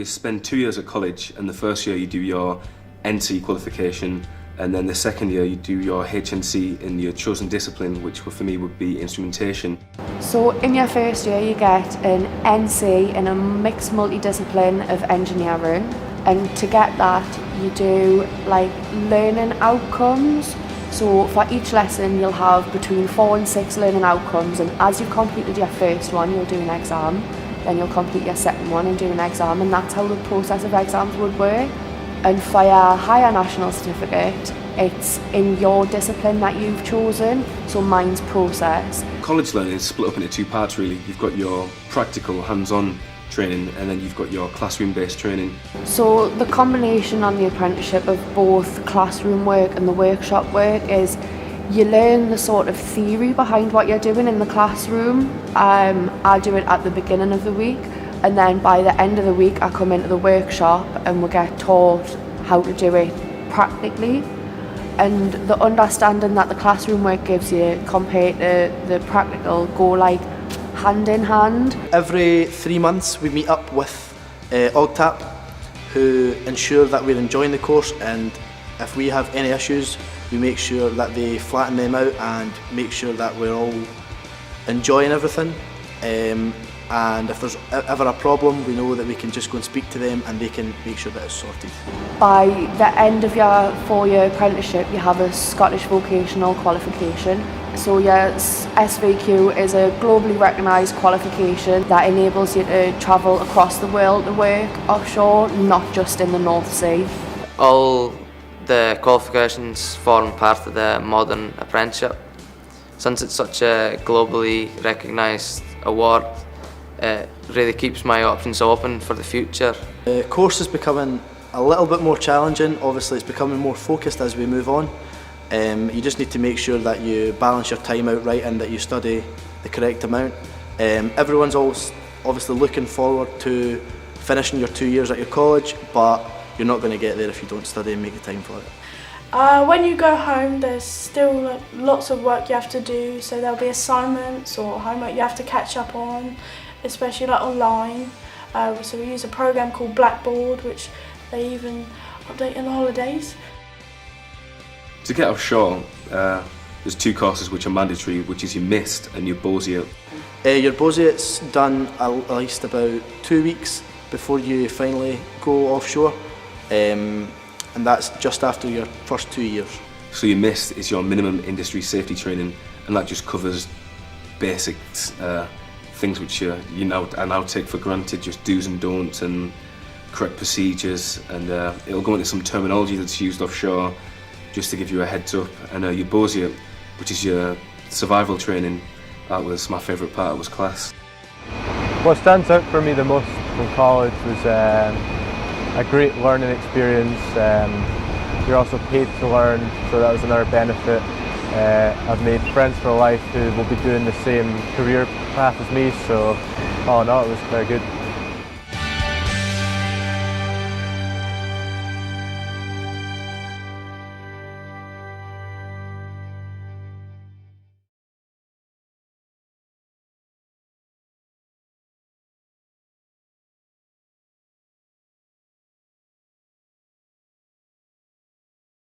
spend 2 years at college, and the first year you do your NC qualification, and then the second year you do your HNC in your chosen discipline, which for me would be instrumentation. So in your first year you get an NC in a mixed multidiscipline of engineering, and to get that you do like learning outcomes. So for each lesson you'll have between 4 and 6 learning outcomes, and as you've completed your first one you'll do an exam, then you'll complete your second one and do an exam, and that's how the process of exams would work. And for your higher national certificate, it's in your discipline that you've chosen, so mine's process. College learning is split up into 2 parts really. You've got your practical hands-on training, and then you've got your classroom-based training. So the combination on the apprenticeship of both classroom work and the workshop work is you learn the sort of theory behind what you're doing in the classroom. I do it at the beginning of the week, and then by the end of the week I come into the workshop and we get taught how to do it practically. And the understanding that the classroom work gives you compared to the practical go like hand in hand. Every 3 months we meet up with OGTAP, who ensure that we're enjoying the course, and if we have any issues we make sure that they flatten them out and make sure that we're all enjoying everything. And if there's ever a problem, we know that we can just go and speak to them and they can make sure that it's sorted. By the end of your 4-year apprenticeship you have a Scottish vocational qualification. So your SVQ is a globally recognised qualification that enables you to travel across the world to work offshore, not just in the North Sea. All the qualifications form part of the modern apprenticeship. Since it's such a globally recognised award, it really keeps my options open for the future. The course is becoming a little bit more challenging. Obviously it's becoming more focused as we move on. You just need to make sure that you balance your time out right and that you study the correct amount. Everyone's always obviously looking forward to finishing your 2 years at your college, but you're not going to get there if you don't study and make the time for it. When you go home there's still lots of work you have to do, so there'll be assignments or homework you have to catch up on, especially like online. So we use a program called Blackboard, which they even update in the holidays. To get offshore, there's 2 courses which are mandatory, which is your MIST and your BOSIA. Your BOSIA's done at least about 2 weeks before you finally go offshore, and that's just after your first 2 years. So your MIST is your minimum industry safety training, and that just covers basics, things which you now take for granted, just do's and don'ts and correct procedures, and it'll go into some terminology that's used offshore just to give you a heads up. And your BOSIA, which is your survival training, that was my favourite part. It was class. What stands out for me the most from college was a great learning experience. You're also paid to learn, so that was another benefit. I've made friends for life who will be doing the same career path as me, so all in all it was very good.